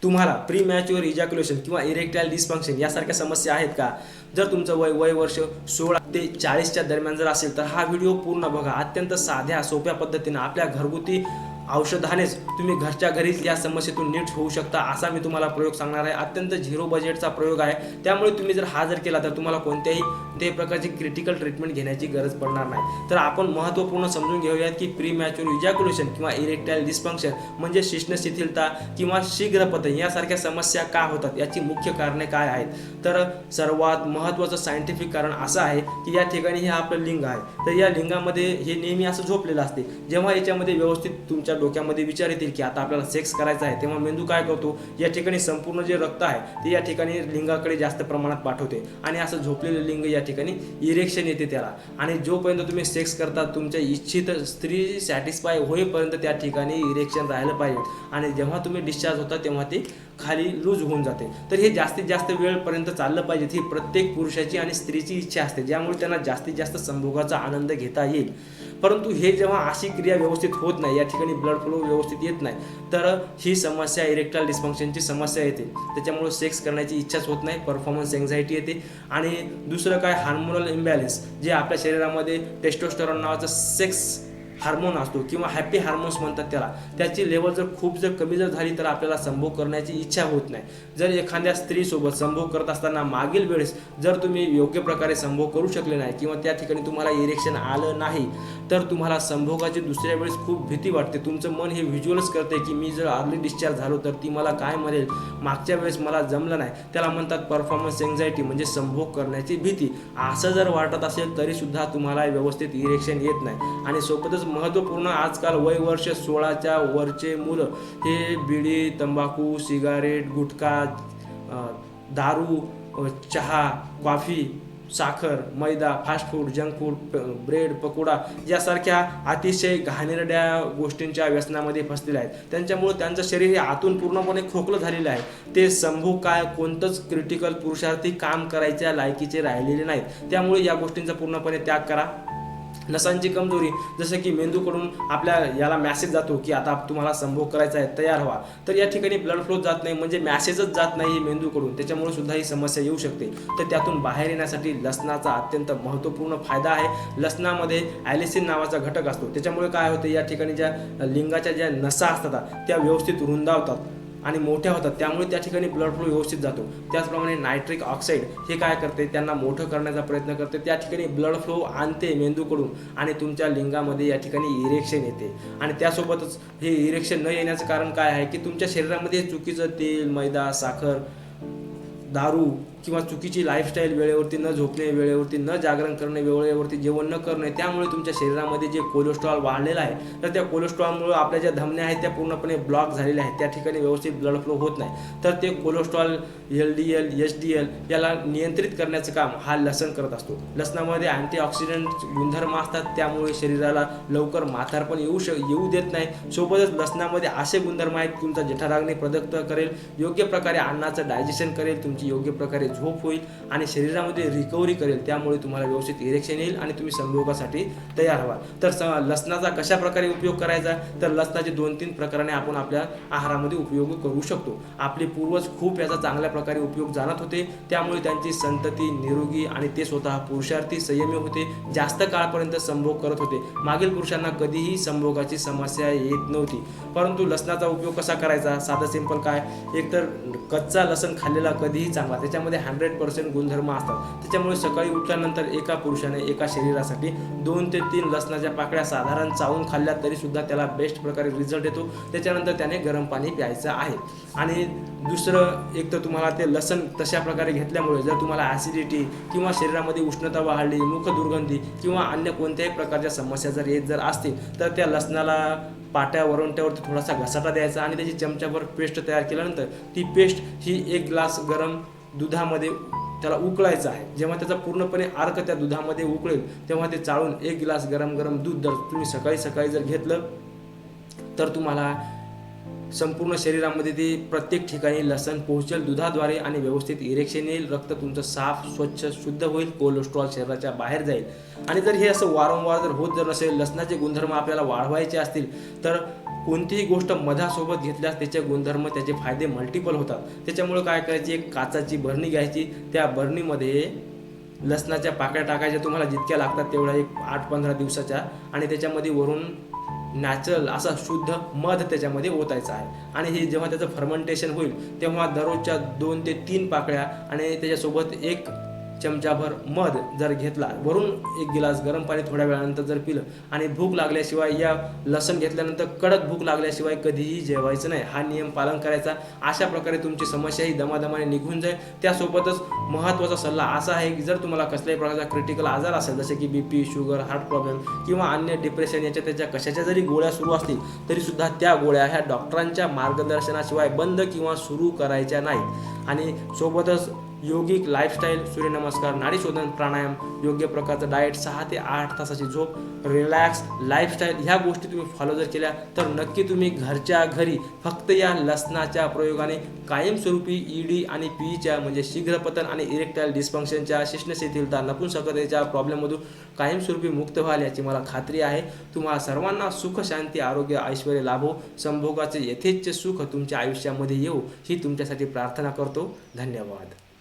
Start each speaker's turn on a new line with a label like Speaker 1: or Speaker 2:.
Speaker 1: तुम्हाला pre mature ejaculation किंवा erectile dysfunction यासारख्या समस्या आहेत का? जर तुमचं वय वर्ष 16 ते 40च्या दरम्यान जर असेल तर हा व्हिडिओ पूर्ण बघा. अत्यंत साध्या सोप्या पद्धतीने आपल्या घरगुती औषधानेच तुम्ही घरच्या घरीच या समस्येतून नीट होऊ शकता असा मी तुम्हाला प्रयोग सांगणार आहे. अत्यंत झिरो बजेटचा प्रयोग आहे, त्यामुळे तुम्ही जर हा केला तर तुम्हाला कोणत्याही प्रकारची क्रिटिकल ट्रीटमेंट घेण्याची गरज पडणार नाही. तर आपण महत्त्वपूर्ण समजून घेऊयात की प्री मॅच्युअर इजॅक्युलेशन किंवा इरेक्टाईल डिस्फंक्शन म्हणजे शिश्न शिथिलता किंवा शीघ्रपतन यासारख्या समस्या का होतात, याची मुख्य कारणे काय आहेत. तर सर्वात महत्त्वाचं सायंटिफिक कारण असं आहे की या ठिकाणी हे आपलं लिंग आहे, तर या लिंगामध्ये हे नेहमी असं झोपलेलं असते. जेव्हा याच्यामध्ये व्यवस्थित तुमच्या डोक्यामध्ये विचार येतील की आता आपल्याला सेक्स करायचा आहे, तेव्हा मेंदू काय करतो, या ठिकाणी संपूर्ण जे रक्त आहे ते या ठिकाणी लिंगाकडे जास्त प्रमाणात पाठवते आणि असं झोपलेलं लिंग या ठिकाणी इरेक्शन येते त्याला. आणि जोपर्यंत तुम्ही सेक्स करता तुमच्या इच्छित स्त्री सॅटिस्फाय होईपर्यंत त्या ठिकाणी इरेक्शन राहिलं पाहिजे आणि जेव्हा तुम्ही डिस्चार्ज होता तेव्हा ते खाली लूज होऊन जाते. तर हे जास्तीत जास्त वेळपर्यंत चाललं पाहिजे. ही प्रत्येक पुरुषाची आणि स्त्रीची इच्छा असते, ज्यामुळे त्यांना जास्तीत जास्त संभोगाचा आनंद घेता येईल. परंतु हे जेव्हा अशी क्रिया व्यवस्थित होत नाही, या ठिकाणी ब्लड फ्लो व्यवस्थित येत नाही, तर ही समस्या इरेक्टाईल डिस्फंक्शनची समस्या येते. त्याच्यामुळे सेक्स करण्याची इच्छाच होत नाही, परफॉर्मन्स एन्झायटी येते. आणि दुसरं काय, हार्मोनल इम्बॅलन्स, जे आपल्या शरीरामध्ये टेस्टोस्टेरॉन नावाचं सेक्स हार्मोन असतो किंवा हॅपी हार्मोन्स म्हणतात त्याला, त्याची लेवल जर खूप कमी झाली तर आपल्याला संभोग करण्याची इच्छा होत नाही. जर एखाद्या स्त्रीसोबत संभोग करत असताना मागील वेळेस जर तुम्ही योग्य प्रकारे संभोग करू शकले नाही किंवा त्या ठिकाणी तुम्हाला इरेक्शन आलं नाही, तर तुम्हाला संभोगाची दुसऱ्या वेळेस खूप भीती वाटते. तुमचं मन हे व्हिज्युअल्स करते की मी जर अर्ली डिस्चार्ज झालो तर ती मला काय म्हणेल, मागच्या वेळेस मला जमलं नाही. त्याला म्हणतात परफॉर्मन्स एन्झायटी, म्हणजे संभोग करण्याची भीती. असं जर वाटत असेल तरी सुद्धा तुम्हाला व्यवस्थित इरेक्शन येत नाही. आणि सोबतच महत्त्वपूर्ण, आजकाल वय वर्ष 16च्या वरचे मुलं हे बिडी, तंबाखू, सिगारेट, गुटखा, दारू, चहा, कॉफी, साखर, मैदा, fast food, junk food, bread, pakoda यासारख्या अतिशय घाणेरड्या गोष्टींच्या व्यसनामध्ये फसलेले आहेत. त्यांच्यामुळे त्यांचं शरीर हे आतून पूर्णपणे खोकलं झालेलं आहे. ते संभोग काय कोणतंच क्रिटिकल पुरुषार्थी काम करायच्या लायकीचे राहिलेले नाहीत. त्यामुळे या गोष्टींचा पूर्णपणे त्याग करा. नसांची कमजोरी, जसं की मेंदूकडून आपल्या याला मॅसेज जातो की आता तुम्हाला संभोग करायचा आहे, तयार व्हा, तर या ठिकाणी ब्लड फ्लो जात नाही, म्हणजे मॅसेजच जात नाही मेंदूकडून. त्याच्यामुळे सुद्धा ही समस्या येऊ शकते. तर त्यातून बाहेर येण्यासाठी लसणाचा अत्यंत महत्त्वपूर्ण फायदा आहे. लसणामध्ये ॲलिसिन नावाचा घटक असतो. त्याच्यामुळे काय होतं, या ठिकाणी ज्या लिंगाच्या ज्या नसा असतात त्या व्यवस्थित रुंदावतात आणि मोठ्या होतात, त्यामुळे त्या ठिकाणी ब्लड फ्लो व्यवस्थित जातो. त्याचप्रमाणे नायट्रिक ऑक्साईड हे काय करते, त्यांना मोठं करण्याचा प्रयत्न करते. त्या ठिकाणी ब्लड फ्लो आणते मेंदूकडून आणि तुमच्या लिंगामध्ये या ठिकाणी इरेक्शन येते. आणि त्यासोबतच हे इरेक्शन न येण्याचं कारण काय आहे की तुमच्या शरीरामध्ये चुकीचं तेल, मैदा, साखर, दारू किंवा चुकीची लाईफस्टाईल, वेळेवरती न झोपणे, वेळेवरती न जागरण करणे, वेळेवरती जेवण न करणे, त्यामुळे तुमच्या शरीरामध्ये जे कोलेस्ट्रॉल वाढलेला आहे, तर त्या कोलेस्ट्रॉलमुळे आपल्या ज्या धमन्या आहेत त्या पूर्णपणे ब्लॉक झालेल्या आहेत. त्या ठिकाणी व्यवस्थित ब्लड फ्लो होत नाही. तर ते कोलेस्ट्रॉल, LDL, HDL याला नियंत्रित करण्याचं काम हा लसण करत असतो. लसणामध्ये अँटीऑक्सिडंट गुणधर्म असतात, त्यामुळे शरीराला लवकर म्हातारपण येऊ देत नाही. सोबतच लसणामध्ये असे गुणधर्म आहेत, तुमचा जठराग्नी प्रदत्त करेल, योग्य प्रकारे अन्नाचं डायजेशन करेल, तुमची योग्य प्रकारे झोप होईल आणि शरीरामध्ये रिकव्हरी करेल. त्यामुळे तुम्हाला व्यवस्थित इरेक्शन येईल आणि तुम्ही संभोगासाठी तयार व्हाल. तर लसणाचा कशा प्रकारे उपयोग करायचा, तर लसणाचे 2-3 प्रकाराने आपण आपल्या आहारामध्ये उपयोग करू शकतो. आपले पूर्वज खूप याचा चांगल्या प्रकारे उपयोग जाणत होते, त्यामुळे त्यांची संतती निरोगी आणि ते स्वतः पुरुषार्थी संयमी होते, जास्त काळपर्यंत संभोग करत होते. मागील पुरुषांना कधीही संभोगाची समस्या येत नव्हती. परंतु लसणाचा उपयोग कसा करायचा, साधं सिंपल काय, एकतर कच्चा लसण खाल्लेला कधीही चांगला, त्याच्यामध्ये 100% गुणधर्म असतात. त्याच्यामुळे सकाळी उठल्यानंतर एका पुरुषाने एका शरीरासाठी 2 ते 3 लसणाच्या पाकळ्या साधारण चावून खाल्ल्या तरी सुद्धा त्याला बेस्ट प्रकारे रिझल्ट येतो. त्याच्यानंतर त्याने गरम पाणी प्यायचं आहे. आणि दुसरं, एक तर तुम्हाला ते लसण तशा प्रकारे घेतल्यामुळे जर तुम्हाला ॲसिडिटी किंवा शरीरामध्ये उष्णता वाढली, मुख दुर्गंधी किंवा अन्य कोणत्याही प्रकारच्या समस्या जर असतील, तर त्या लसणाला पाट्या वरवंट्यावरती थोडासा घसाटा द्यायचा आणि त्याची चमच्याभर पेस्ट तयार केल्यानंतर ती पेस्ट ही 1 ग्लास गरम दुधामध्ये त्याला उकळायचं आहे. जेव्हा त्याचा पूर्णपणे अर्क त्या दुधामध्ये उकळेल तेव्हा ते चाळून 1 ग्लास गरम दूध जर तुम्ही सकाळी जर घेतलं तर तुम्हाला संपूर्ण शरीरामध्ये ते प्रत्येक ठिकाणी लसण पोहोचेल दुधाद्वारे आणि व्यवस्थित इरेक्शन येईल, रक्त तुमचं साफ स्वच्छ शुद्ध होईल, कोलेस्ट्रॉल शरीराच्या बाहेर जाईल. आणि जर हे असं वारंवार जर होत जर नसेल, लसणाचे गुणधर्म आपल्याला वाढवायचे असतील तर कोणतीही गोष्ट मधासोबत घेतल्यास त्याचे गुणधर्म त्याचे फायदे मल्टिपल होतात. त्याच्यामुळे काय करायची, एक काचाची भरणी घ्यायची, त्या भरणीमध्ये लसणाच्या पाकळ्या टाकायच्या, तुम्हाला जितक्या लागतात तेवढ्या, एक 8-15 दिवसाच्या, आणि त्याच्यामध्ये वरून नॅचरल असा शुद्ध मध त्याच्यामध्ये ओतायचा आहे. आणि हे जेव्हा त्याचं फर्मेंटेशन होईल तेव्हा दररोजच्या 2 ते 3 पाकळ्या आणि त्याच्यासोबत 1 चमचाभर मध जर घेतला, वरून 1 गिलास गरम पाणी थोड्या वेळानंतर जर पिलं, आणि भूक लागल्याशिवाय, या लसण घेतल्यानंतर कडक भूक लागल्याशिवाय कधीही जेवायचं नाही, हा नियम पालन करायचा. अशा प्रकारे तुमची समस्याही दमादमाने निघून जाईल. त्यासोबतच महत्त्वाचा सल्ला असा आहे की जर तुम्हाला कसल्याही प्रकारचा क्रिटिकल आजार असेल, जसे की BP, शुगर, हार्ट प्रॉब्लेम किंवा अन्य डिप्रेशन, याच्या त्याच्या कशाच्या जरी गोळ्या सुरू असतील तरीसुद्धा त्या गोळ्या ह्या डॉक्टरांच्या मार्गदर्शनाशिवाय बंद किंवा सुरू करायच्या नाहीत. आणि सोबतच योगिक लाईफस्टाईल, सूर्यनमस्कार, नाडीशोधन, प्राणायाम, योग्य प्रकारचं डाएट, 6 ते 8 तासाची झोप, रिलॅक्स लाईफस्टाईल, ह्या गोष्टी तुम्ही फॉलो जर केल्या तर नक्की तुम्ही घरच्या घरी फक्त या लसणाच्या प्रयोगाने कायमस्वरूपी ED आणि PEच्या म्हणजे शीघ्रपतन आणि इरेक्टाईल डिस्फंक्शनच्या, शिश्नशिथिलता, नपुंसकतेच्या प्रॉब्लेममधून कायमस्वरूपी मुक्त व्हाल याची मला खात्री आहे. तुम्हाला सर्वांना सुख, शांती, आरोग्य, ऐश्वर्य लाभो, संभोगाचे यथेच्छ सुख तुमच्या आयुष्यामध्ये येऊ ही तुमच्यासाठी प्रार्थना करतो. धन्यवाद.